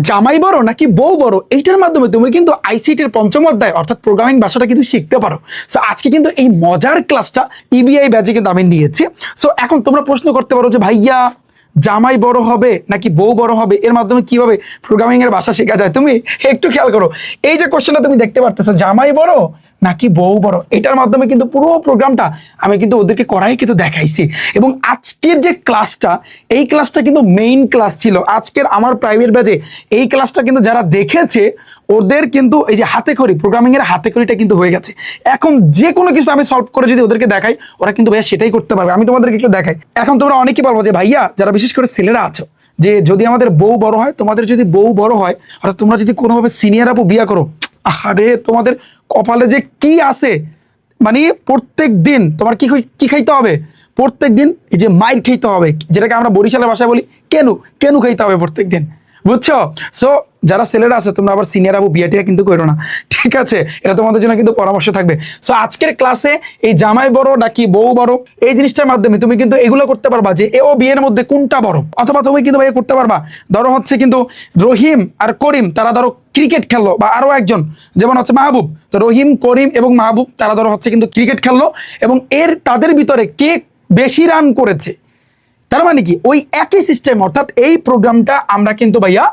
জামাই বড় নাকি বউ বড় এইটার মাধ্যমে তুমি কিন্তু আইসিটির পঞ্চম অধ্যায় অর্থাৎ প্রোগ্রামিং ভাষাটা কিন্তু শিখতে পারো। সো আজকে কিন্তু এই মজার ক্লাসটা ইবিআই ব্যাচে কিন্তু আমি নিয়েছি। সো এখন তোমরা প্রশ্ন করতে পারো যে ভাইয়া জামাই বড় হবে নাকি বউ বড় হবে, এর মাধ্যমে কিভাবে প্রোগ্রামিং এর ভাষা শেখা যায়। তুমি একটু খেয়াল করো, এই যে কোশ্চেনটা তুমি দেখতে পারতেছো জামাই বড় নাকি বউ বড়, এটার মাধ্যমে কিন্তু পুরো প্রোগ্রামটা আমি কিন্তু ওদেরকে করাই কিন্তু দেখাইছি। এবং আজকের যে ক্লাসটা, এই ক্লাসটা কিন্তু মেইন ক্লাস ছিল আজকের আমার প্রাইভেট ব্যাচে। এই ক্লাসটা কিন্তু যারা দেখেছে ওদের কিন্তু এই যে হাতে খড়ি, প্রোগ্রামিং এর হাতে খড়িটা কিন্তু হয়ে গেছে। এখন যে কোনো কিছু আমি সলভ করে যদি ওদেরকে দেখাই, ওরা কিন্তু ভাইয়া সেটাই করতে পারবে। আমি তোমাদেরকে একটু দেখাই। এখন তোমরা অনেকেই বলবো যে ভাইয়া, যারা বিশেষ করে ছেলেরা আছো, যে যদি আমাদের বউ বড় হয়, তোমাদের যদি বউ বড় হয়, অর্থাৎ তোমরা যদি কোনোভাবে সিনিয়র আপু বিয়ে করো, আরে তোমাদের কপালে যে কি আছে, মানে প্রত্যেক দিন তোমার কি খাইতে হবে, প্রত্যেক দিন এই যে মাইর খাইতে হবে, যেটাকে আমরা বরিশালের ভাষায় বলি কেনু কেনু খাইতে হবে প্রত্যেক দিন, বুঝছো? সো যারা ছেলেরা আছে তোমরা আবার সিনিয়র আবু বিয়েটিয়া কিন্তু করো না, ঠিক আছে? এটা তোমাদের জন্য কিন্তু পরামর্শ থাকবে। সো আজকের ক্লাসে এই জামাই বড় নাকি বউ বড় এই জিনিসটার মাধ্যমে তুমি কিন্তু এগুলো করতে পারবা যে এ ও বিয়ের মধ্যে কোনটা বড়। অথবা তুমি কিন্তু ভাই করতে পারবা, ধরো হচ্ছে কিন্তু রহিম আর করিম তারা ধরো ক্রিকেট খেললো, বা আরো একজন যেমন হচ্ছে মাহবুব, তো রহিম করিম এবং মাহবুব তারা ধরো হচ্ছে কিন্তু ক্রিকেট খেললো, এবং তাদের ভিতরে কে বেশি রান করেছে। তার মানে কি ওই একই সিস্টেম, অর্থাৎ এই প্রোগ্রামটা আমরা কিন্তু ভাইয়া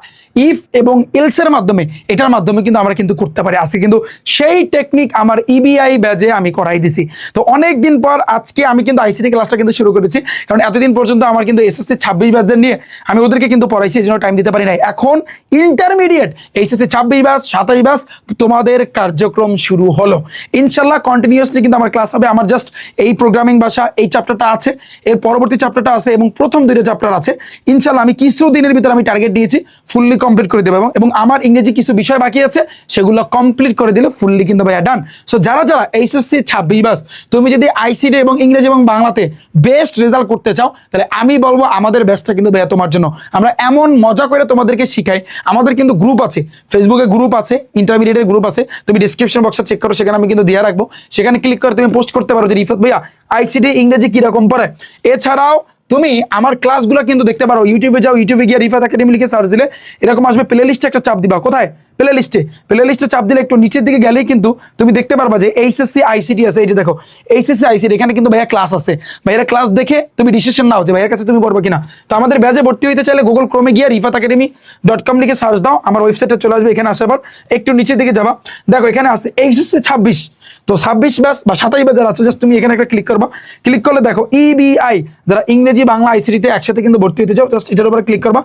ইফ এবং এলস এর মাধ্যমে, এটার মাধ্যমে কিন্তু আমরা কিন্তু করতে পারি। আজকে কিন্তু সেই টেকনিক আমার ইবিআই ব্যাচে আমি করাই দিছি। তো অনেক দিন পর আজকে আমি কিন্তু আইসিটি ক্লাসটা কিন্তু শুরু করেছি, কারণ এতদিন পর্যন্ত আমার কিন্তু এসএসসি 26 ব্যাচদের নিয়ে আমি ওদেরকে কিন্তু পড়াইছি, এই জন্য টাইম দিতে পারি নাই। এখন ইন্টারমিডিয়েট এইচএসসি 26 ব্যাচ 27 ব্যাচ তোমাদের কার্যক্রম শুরু হলো। ইনশাল্লাহ কন্টিনিউয়াসলি কিন্তু আমার ক্লাস হবে। আমার জাস্ট এই প্রোগ্রামিং ভাষা এই চ্যাপ্টারটা আছে, এর পরবর্তী চ্যাপ্টারটা আছে, এবং প্রথম দুইটা চ্যাপ্টার আছে। ইনশাল্লাহ আমি কিছু দিনের ভিতরে আমি টার্গেট দিয়েছি ফুললি কমপ্লিট করে দেবো, এবং আমার ইংরেজি কিছু বিষয় বাকি আছে, সেগুলো কমপ্লিট করে দিলে ফুললি কিন্তু ভাইয়া ডান। সো যারা যারা এইচএসসি 26 ব্যাচ তুমি যদি আইসিটি এবং ইংরেজি এবং বাংলাতে বেস্ট রেজাল্ট করতে চাও, তাহলে আমি বলবো আমাদের ব্যাচটা কিন্তু ভাইয়া তোমার জন্য। আমরা এমন মজা করে তোমাদেরকে শিখাই। আমাদের কিন্তু গ্রুপ আছে, ফেসবুকে গ্রুপ আছে, ইন্টারমিডিয়েটের গ্রুপ আছে, তুমি ডিসক্রিপশন বক্সে চেক করো, সেখানে আমি কিন্তু দিয়ে রাখবো। সেখানে ক্লিক করে তুমি পোস্ট করতে পারো যে রিফাত ভাইয়া আইসিটি ইংরেজি কিরকম পড়ে। এছাড়াও তুমি আমার ক্লাসগুলো কিন্তু দেখতে পারো, ইউটিউবে যাও, ইউটিউবে গিয়ে রিফাত একাডেমি লিখে সার্চ দিলে এরকম আসবে। প্লে লিস্টে একটা চাপ দিবা, কোথায়? প্লে লিস্টে চাপ দিলে একটু নিচের দিকে গেলেই কিন্তু তুমি দেখতে পারবা যে এইচএসসি আইসিটি আছে। এই যে দেখো এইচএসসি আইসিটি, এখানে কিন্তু ভাইয়া ক্লাস আছে। ভাইয়া ক্লাস দেখে তুমি ডিসিশন নাও যে ভাইয়ের কাছে তুমি পড়বে কিনা। তো আমাদের ব্যাচে ভর্তি হইতে চাইলে গুগল ক্রোমে গিয়ে rifatakademy.com লিখে সার্চ দাও, আমার ওয়েবসাইটে চলে আসবে। এখানে আসার পর একটু নিচের দিকে যাবা, দেখো এখানে আছে এইচএসসি 26। তো 26 ব্যাচ বা 27 ব্যাচ যারা আছে, জাস্ট তুমি এখানে একটা ক্লিক করবা। ক্লিক করলে দেখো ইবিআই, যারা ইংরেজি বাংলা আইসিটিতে একসাথে কিন্তু ভর্তি হতে চাও, জাস্ট এটার উপরে ক্লিক করবা।